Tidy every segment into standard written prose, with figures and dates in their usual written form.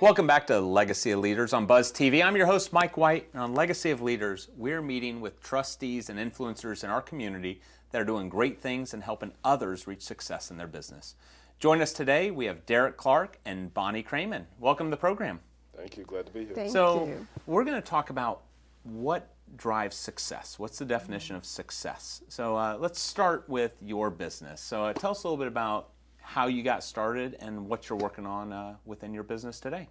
Welcome back to Legacy of Leaders on Buzz TV. I'm your host, Mike White, and on Legacy of Leaders, we're meeting with trustees and influencers in our community that are doing great things and helping others reach success in their business. Join us today, we have Derrick Clark and Low-Kramen. Welcome to the program. Thank you, glad to be here. Thank So you. we're going to talk about what drives success. What's the definition of success? So let's start with your business. So tell us a little bit about how you got started and what you're working on within your business today.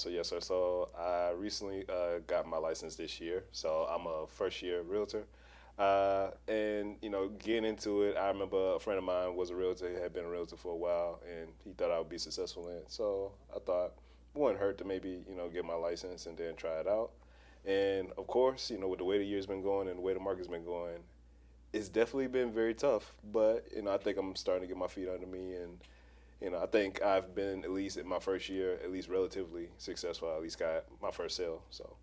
Yes, sir. So I recently got my license this year. So I'm a first-year realtor. And, getting into it, I remember a friend of mine was a realtor. He had been a realtor for a while, and he thought I would be successful in it. So I thought it wouldn't hurt to maybe, get my license and then try it out. And, of course, with the way the year's been going and the way the market's been going, it's definitely been very tough. But, I think I'm starting to get my feet under me, and I think I've been, at least in my first year, at least relatively successful. I at least got my first sale. So,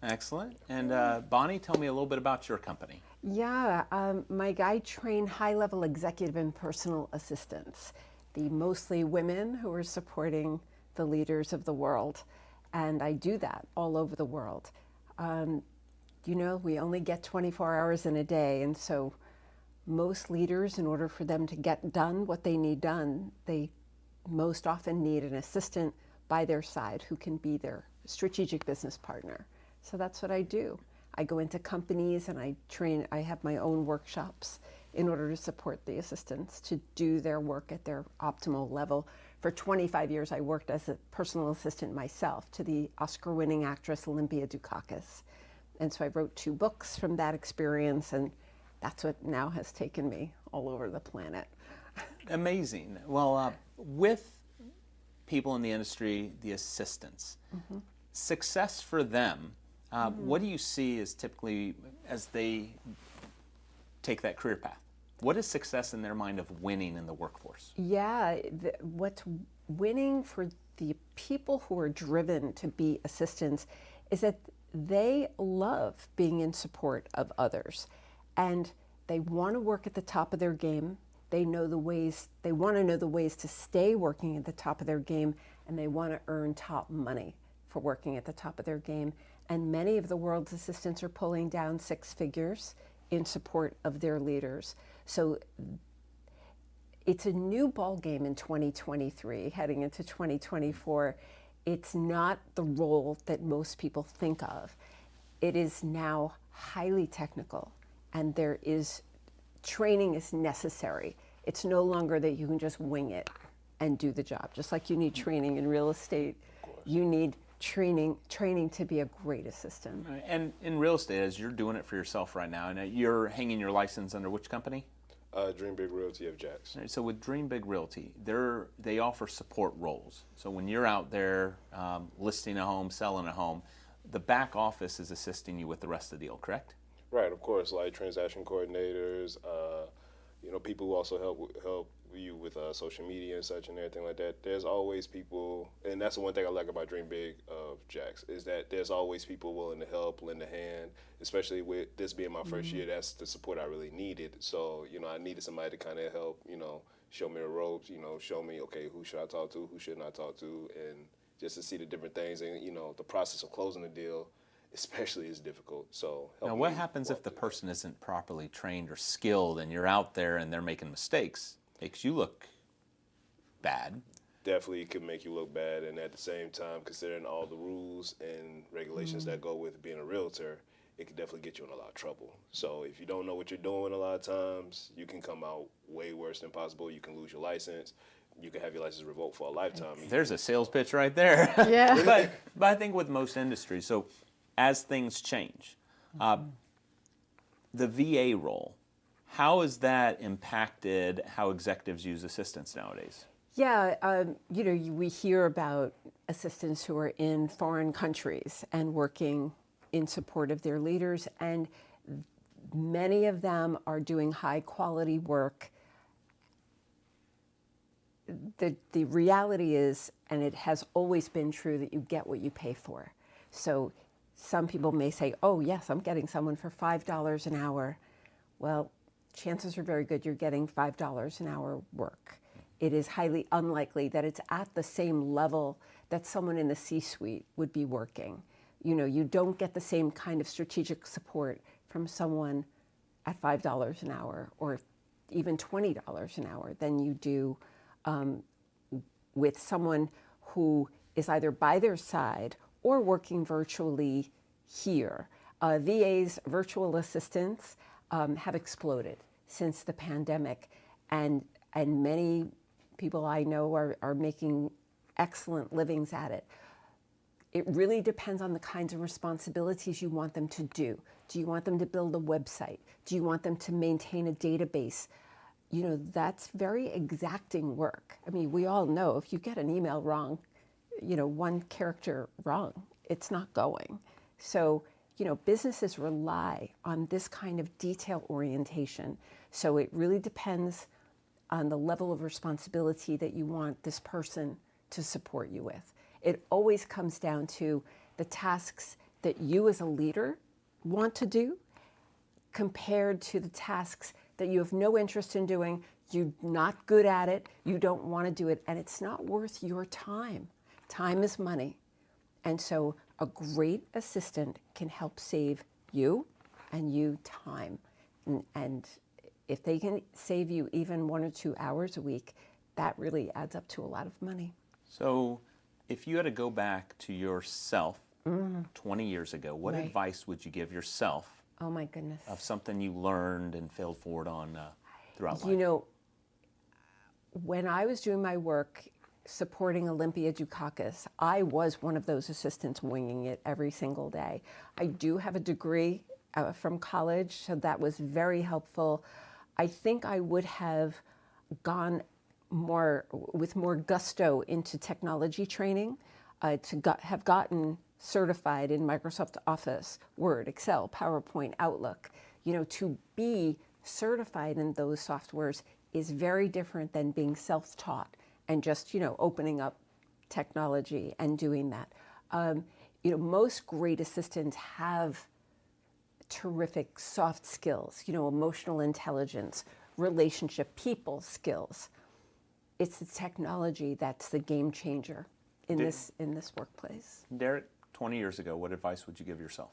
excellent. And Bonnie, tell me a little bit about your company. Yeah, I train high-level executive and personal assistants, the mostly women who are supporting the leaders of the world. And I do that all over the world. We only get 24 hours in a day, and so most leaders, in order for them to get done what they need done, they most often need an assistant by their side who can be their strategic business partner. So that's what I do. I go into companies and I have my own workshops in order to support the assistants to do their work at their optimal level. For 25 years, I worked as a personal assistant myself to the Oscar-winning actress Olympia Dukakis. And so I wrote 2 books from that experience, and that's what now has taken me all over the planet. Amazing. Well, with people in the industry, the assistants, success for them, what do you see as typically as they take that career path? What is success in their mind of winning in the workforce? Yeah, what's winning for the people who are driven to be assistants is that they love being in support of others, and they want to work at the top of their game. They want to know the ways to stay working at the top of their game, and they want to earn top money for working at the top of their game. And many of the world's assistants are pulling down 6 figures in support of their leaders. So it's a new ball game in 2023, heading into 2024. It's not the role that most people think of. It is now highly technical, and training is necessary. It's no longer that you can just wing it and do the job. Just like you need training in real estate, you need training to be a great assistant. And in real estate, as you're doing it for yourself right now, and you're hanging your license under which company? Dream Big Realty of Jax. So with Dream Big Realty, they offer support roles. So when you're out there listing a home, selling a home, the back office is assisting you with the rest of the deal, correct? Right, of course, like transaction coordinators, people who also help you with social media and such and everything like that. There's always people, and that's the one thing I like about Dream Big of Jax, is that there's always people willing to help, lend a hand, especially with this being my first year. That's the support I really needed. So, I needed somebody to kind of help, show me the ropes, show me, okay, who should I talk to, who shouldn't I talk to, and just to see the different things. And, the process of closing the deal especially is difficult. So now what happens if the person isn't properly trained or skilled and you're out there and they're making mistakes? Makes you look bad. Definitely could make you look bad, and at the same time, considering all the rules and regulations that go with being a realtor, it could definitely get you in a lot of trouble. So if you don't know what you're doing, a lot of times you can come out way worse than possible. You can lose your license. You can have your license revoked for a lifetime. There's a sales pitch right there. Yeah. but I think with most industries, so as things change, the VA role, how has that impacted how executives use assistants nowadays? Yeah, we hear about assistants who are in foreign countries and working in support of their leaders, and many of them are doing high quality work. The reality is, and it has always been true, that you get what you pay for. So some people may say, oh yes, I'm getting someone for $5 an hour. Well, chances are very good you're getting $5 an hour work. It is highly unlikely that it's at the same level that someone in the C-suite would be working. You don't get the same kind of strategic support from someone at $5 an hour or even $20 an hour than you do with someone who is either by their side or working virtually here. VAs, virtual assistants, have exploded since the pandemic, and many people I know are making excellent livings at it. It really depends on the kinds of responsibilities you want them to do. Do you want them to build a website? Do you want them to maintain a database? That's very exacting work. I mean, we all know if you get an email wrong, one character wrong, it's not going. So, businesses rely on this kind of detail orientation. So it really depends on the level of responsibility that you want this person to support you with. It always comes down to the tasks that you as a leader want to do compared to the tasks that you have no interest in doing, you're not good at it, you don't want to do it, and it's not worth your time. Time is money. And so a great assistant can help save you and you time. And if they can save you even 1 or 2 hours a week, that really adds up to a lot of money. So if you had to go back to yourself 20 years ago, what Right. advice would you give yourself Oh my goodness. of something you learned and failed forward on throughout life? When I was doing my work supporting Olympia Dukakis, I was one of those assistants winging it every single day. I do have a degree from college, so that was very helpful. I think I would have gone with more gusto into technology training to have gotten certified in Microsoft Office, Word, Excel, PowerPoint, Outlook. To be certified in those softwares is very different than being self-taught and just, opening up technology and doing that. Most great assistants have terrific soft skills, emotional intelligence, relationship, people skills. It's the technology that's the game changer in this workplace. Derrick, 20 years ago, what advice would you give yourself?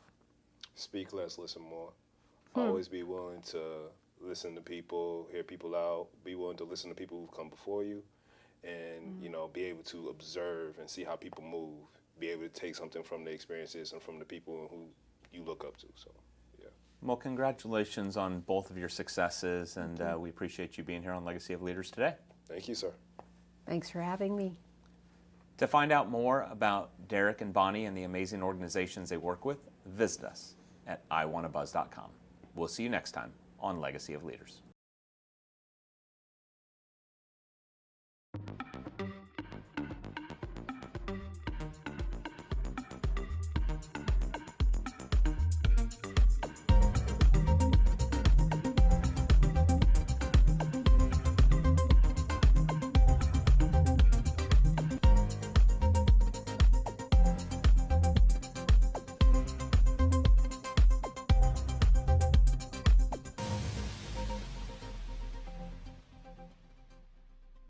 Speak less, listen more. Always be willing to listen to people, hear people out, be willing to listen to people who've come before you, and be able to observe and see how people move, be able to take something from the experiences and from the people who you look up to. So, yeah. Well, congratulations on both of your successes, and we appreciate you being here on Legacy of Leaders today. Thank you, sir. Thanks for having me. To find out more about Derrick and Bonnie and the amazing organizations they work with, visit us at iwantabuzz.com. We'll see you next time on Legacy of Leaders.